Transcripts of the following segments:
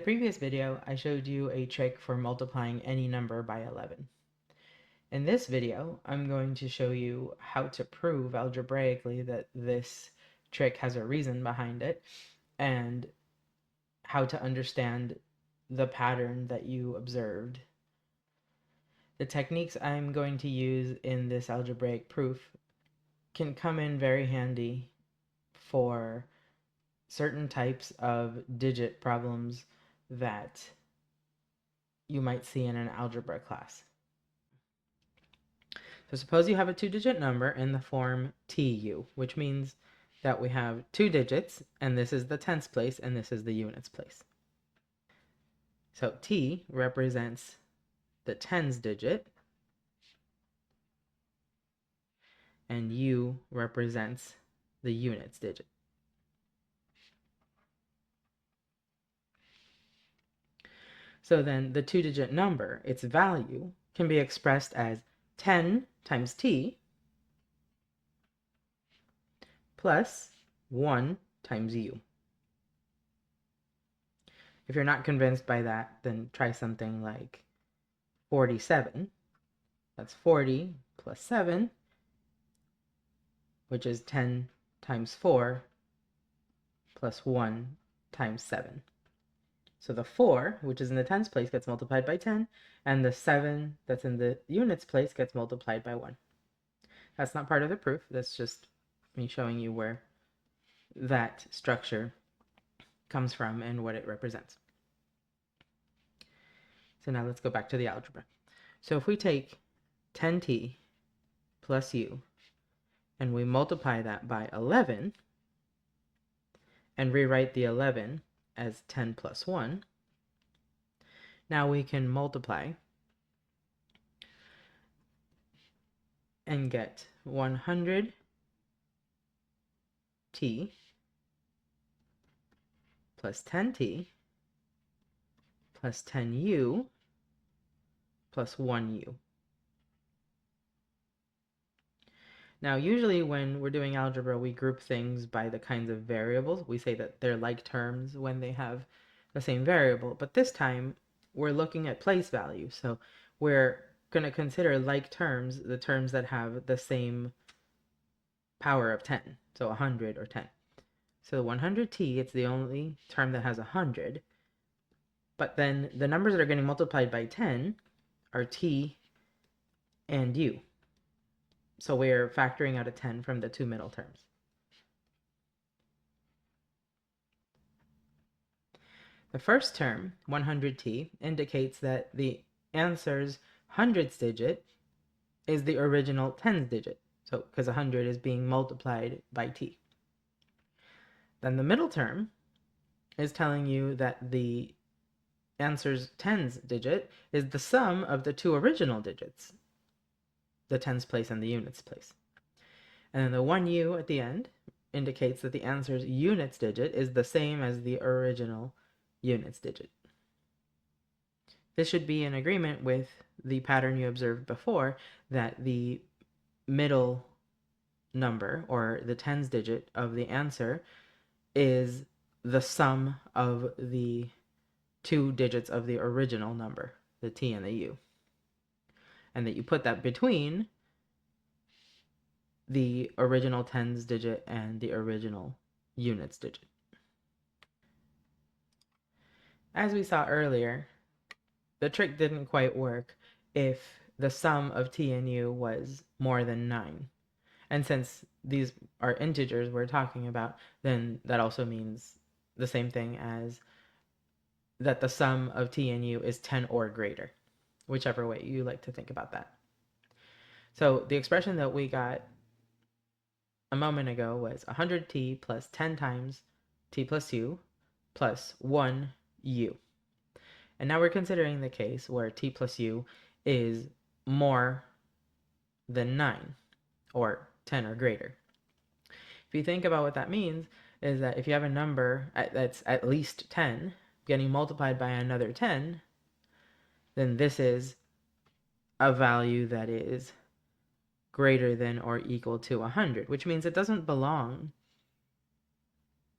previous video, I showed you a trick for multiplying any number by 11. In this video, I'm going to show you how to prove algebraically that this trick has a reason behind it and how to understand the pattern that you observed. The techniques I'm going to use in this algebraic proof can come in very handy for certain types of digit problems that you might see in an algebra class. So suppose you have a two-digit number in the form TU, which means that we have two digits, and this is the tens place, and this is the units place. So T represents the tens digit, and U represents the units digit. So then the two-digit number, its value, can be expressed as 10 times T plus 1 times U. If you're not convinced by that, then try something like 47. That's 40 plus 7, which is 10 times 4 plus 1 times 7. So the 4, which is in the tens place, gets multiplied by 10, and the 7 that's in the units place gets multiplied by 1. That's not part of the proof. That's just me showing you where that structure comes from and what it represents. So now let's go back to the algebra. So if we take 10t plus u and we multiply that by 11 and rewrite the 11 as 10 plus 1, now we can multiply and get 100t plus 10t plus 10u plus 1u. Now, usually when we're doing algebra, we group things by the kinds of variables. We say that they're like terms when they have the same variable, but this time we're looking at place value. So we're going to consider like terms the terms that have the same power of 10, so 100 or 10. So 100t, it's the only term that has 100, but then the numbers that are getting multiplied by 10 are t and u. So we're factoring out a 10 from the two middle terms. The first term, 100t, indicates that the answer's hundredths digit is the original tens digit. So because 100 is being multiplied by t. Then the middle term is telling you that the answer's tens digit is the sum of the two original digits, the tens place and the units place. And then the 1u at the end indicates that the answer's units digit is the same as the original units digit. This should be in agreement with the pattern you observed before, that the middle number, or the tens digit of the answer, is the sum of the two digits of the original number, the t and the u. And that you put that between the original tens digit and the original units digit. As we saw earlier, the trick didn't quite work if the sum of t and u was more than 9. And since these are integers we're talking about, then that also means the same thing as that the sum of t and u is 10 or greater, whichever way you like to think about that. So the expression that we got a moment ago was 100t plus 10 times t plus u plus 1u. And now we're considering the case where t plus u is more than 9, or 10 or greater. If you think about what that means, is that if you have a number that's at least 10 getting multiplied by another 10, then this is a value that is greater than or equal to 100, which means it doesn't belong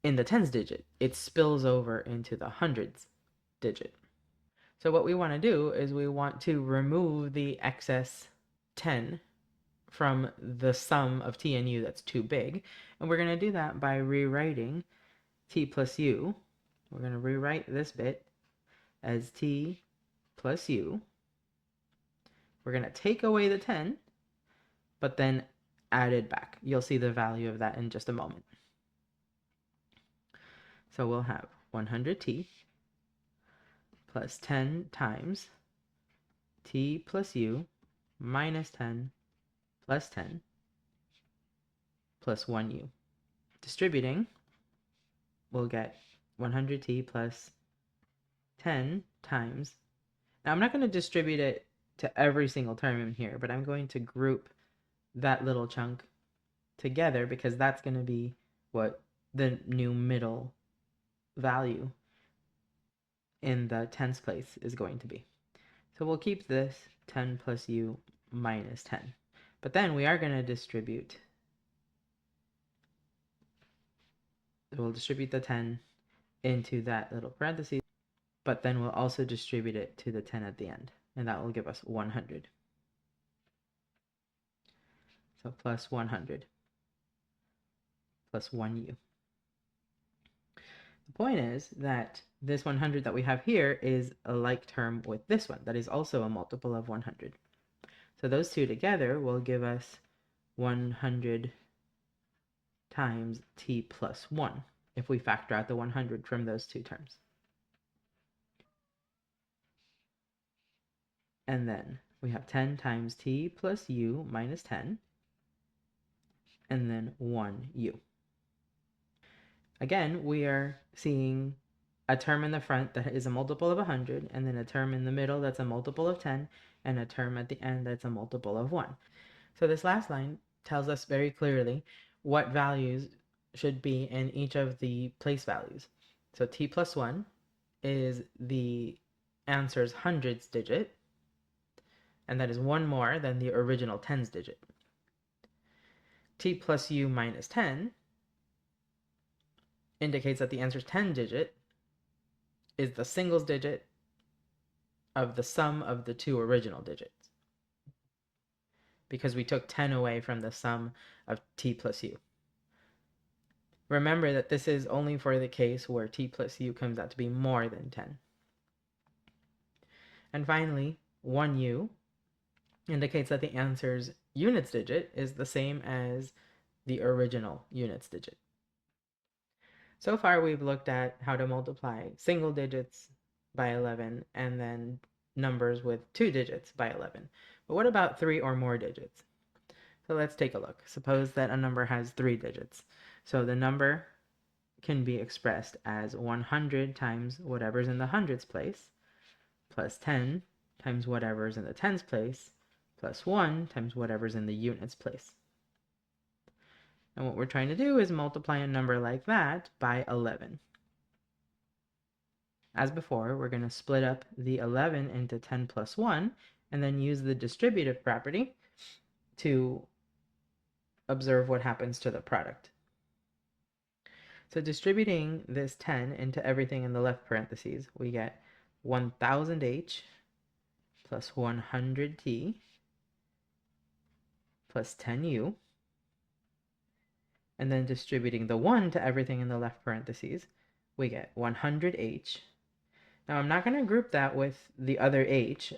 in the tens digit. It spills over into the hundreds. digit. So what we want to do is we want to remove the excess 10 from the sum of t and u that's too big. And we're going to do that by rewriting t plus u. We're going to rewrite this bit as t plus u. We're going to take away the 10, but then add it back. You'll see the value of that in just a moment. So we'll have 100t plus 10 times t plus u minus 10 plus 10 plus 1u. Distributing, we'll get 100t plus 10 times. Now I'm not going to distribute it to every single term in here, but I'm going to group that little chunk together because that's going to be what the new middle value in the tens place is going to be. So we'll keep this 10 plus u minus 10. But then we are going to distribute. We'll distribute the 10 into that little parenthesis, but then we'll also distribute it to the 10 at the end, and that will give us 100. So plus 100 plus 1u. The point is that this 100 that we have here is a like term with this one that is also a multiple of 100. So those two together will give us 100 times t plus 1 if we factor out the 100 from those two terms. And then we have 10 times t plus u minus 10, and then 1u. Again, we are seeing a term in the front that is a multiple of 100, and then a term in the middle that's a multiple of 10, and a term at the end that's a multiple of 1. So this last line tells us very clearly what values should be in each of the place values. So t plus 1 is the answer's hundreds digit, and that is one more than the original tens digit. T plus u minus 10 indicates that the answer's 10 digit is the singles digit of the sum of the two original digits, because we took 10 away from the sum of t plus u. Remember that this is only for the case where t plus u comes out to be more than 10. And finally, 1u indicates that the answer's units digit is the same as the original units digit. So far, we've looked at how to multiply single digits by 11 and then numbers with 2 digits by 11. But what about 3 or more digits? So let's take a look. Suppose that a number has 3 digits. So the number can be expressed as 100 times whatever's in the hundreds place, plus 10 times whatever's in the tens place, plus 1 times whatever's in the units place. And what we're trying to do is multiply a number like that by 11. As before, we're going to split up the 11 into 10 plus 1, and then use the distributive property to observe what happens to the product. So distributing this 10 into everything in the left parentheses, we get 1000h plus 100t plus 10u. And then distributing the 1 to everything in the left parentheses, we get 100h. Now I'm not going to group that with the other h,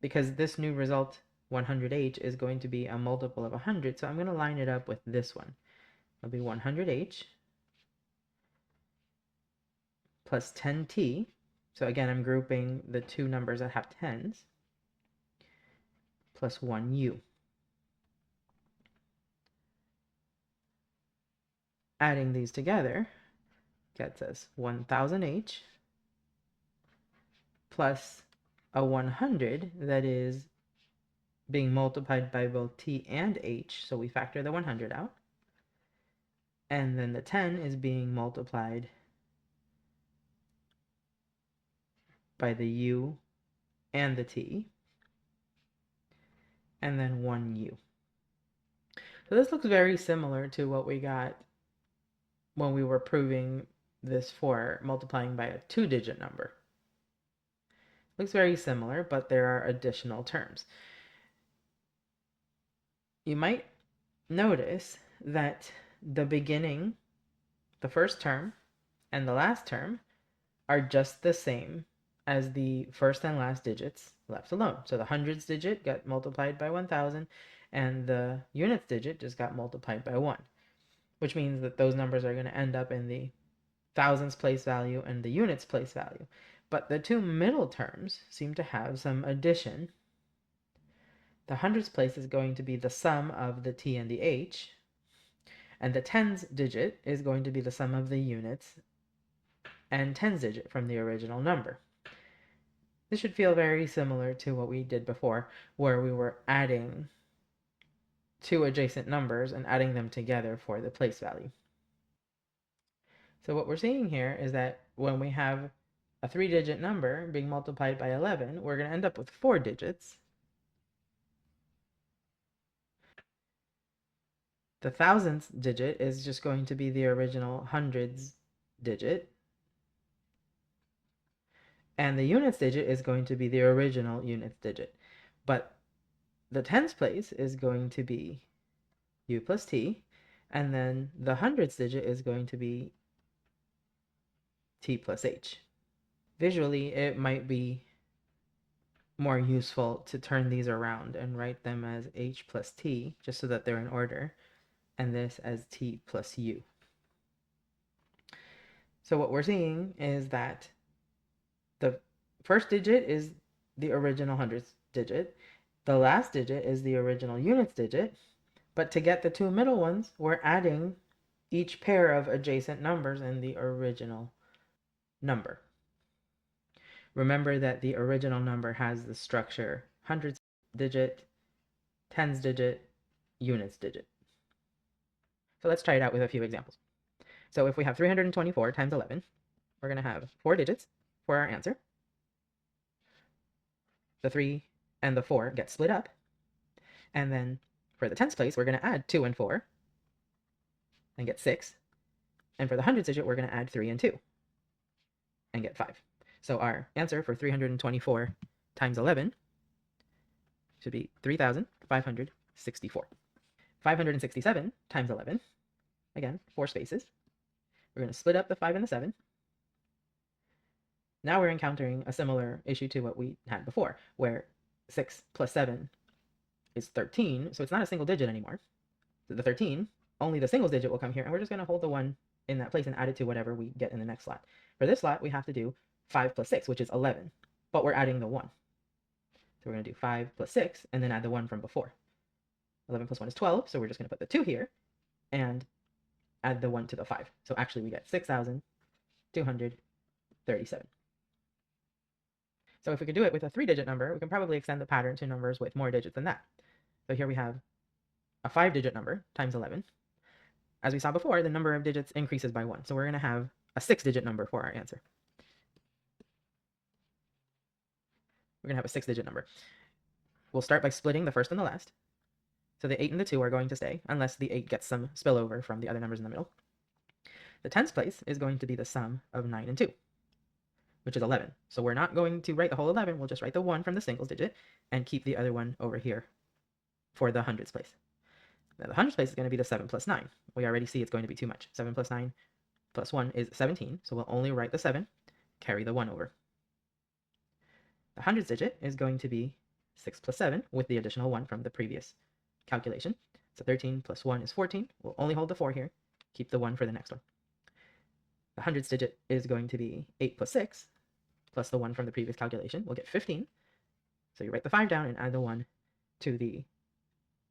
because this new result, 100h, is going to be a multiple of 100, so I'm going to line it up with this one. It'll be 100h plus 10t. So again, I'm grouping the two numbers that have tens, plus 1u. Adding these together gets us 1000h plus a 100 that is being multiplied by both t and h, so we factor the 100 out. And then the 10 is being multiplied by the u and the t, and then 1u. So this looks very similar to what we got when we were proving this for multiplying by a 2-digit number. Looks very similar, but there are additional terms. You might notice that the beginning, the first term, and the last term are just the same as the first and last digits left alone. So the hundreds digit got multiplied by 1,000, and the units digit just got multiplied by 1, which means that those numbers are going to end up in the thousands place value and the units place value. But the two middle terms seem to have some addition. The hundreds place is going to be the sum of the t and the h, and the tens digit is going to be the sum of the units and tens digit from the original number. This should feel very similar to what we did before, where we were adding two adjacent numbers and adding them together for the place value. So what we're seeing here is that when we have a 3-digit number being multiplied by 11, we're going to end up with 4 digits. The thousandths digit is just going to be the original hundreds digit. And the units digit is going to be the original units digit. But the tens place is going to be u plus t, and then the hundreds digit is going to be t plus h. Visually, it might be more useful to turn these around and write them as h plus t, just so that they're in order, and this as t plus u. So what we're seeing is that the first digit is the original hundreds digit, the last digit is the original units digit, but to get the two middle ones, we're adding each pair of adjacent numbers in the original number. Remember that the original number has the structure hundreds digit, tens digit, units digit. So let's try it out with a few examples. So if we have 324 times 11, we're going to have 4 digits for our answer. The 3 and the 4 get split up. And then for the tens place, we're going to add 2 and 4 and get 6. And for the hundreds digit, we're going to add 3 and 2 and get 5. So our answer for 324 times 11 should be 3,564. 567 times 11, again, 4 spaces. We're going to split up the 5 and the 7. Now we're encountering a similar issue to what we had before, where 6 plus 7 is 13, so it's not a single digit anymore. So the 13, only the singles digit will come here, and we're just going to hold the 1 in that place and add it to whatever we get in the next slot. For this slot, we have to do 5 plus 6, which is 11, but we're adding the 1. So we're going to do 5 plus 6, and then add the 1 from before. 11 plus 1 is 12, so we're just going to put the 2 here, and add the 1 to the 5. So actually we get 6,237. So if we could do it with a 3-digit number, we can probably extend the pattern to numbers with more digits than that. So here we have a 5-digit number times 11. As we saw before, the number of digits increases by 1. So we're going to have a 6-digit number for our answer. We're going to have a 6-digit number. We'll start by splitting the first and the last. So the 8 and the 2 are going to stay, unless the 8 gets some spillover from the other numbers in the middle. The tens place is going to be the sum of 9 and 2, which is 11. So we're not going to write the whole 11, we'll just write the 1 from the singles digit and keep the other one over here for the hundreds place. Now the hundreds place is going to be the 7 plus 9. We already see it's going to be too much. 7 plus 9 plus 1 is 17, so we'll only write the 7, carry the 1 over. The hundreds digit is going to be 6 plus 7 with the additional 1 from the previous calculation. So 13 plus 1 is 14. We'll only hold the 4 here, keep the 1 for the next one. The hundreds digit is going to be 8 plus 6 plus the 1 from the previous calculation. We'll get 15. So you write the 5 down and add the 1 to the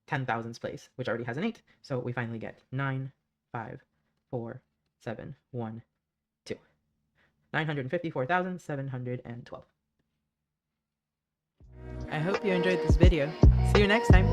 10,000s place, which already has an 8. So we finally get 9, 5, 4, 7, 1, 2. 954,712. I hope you enjoyed this video. See you next time.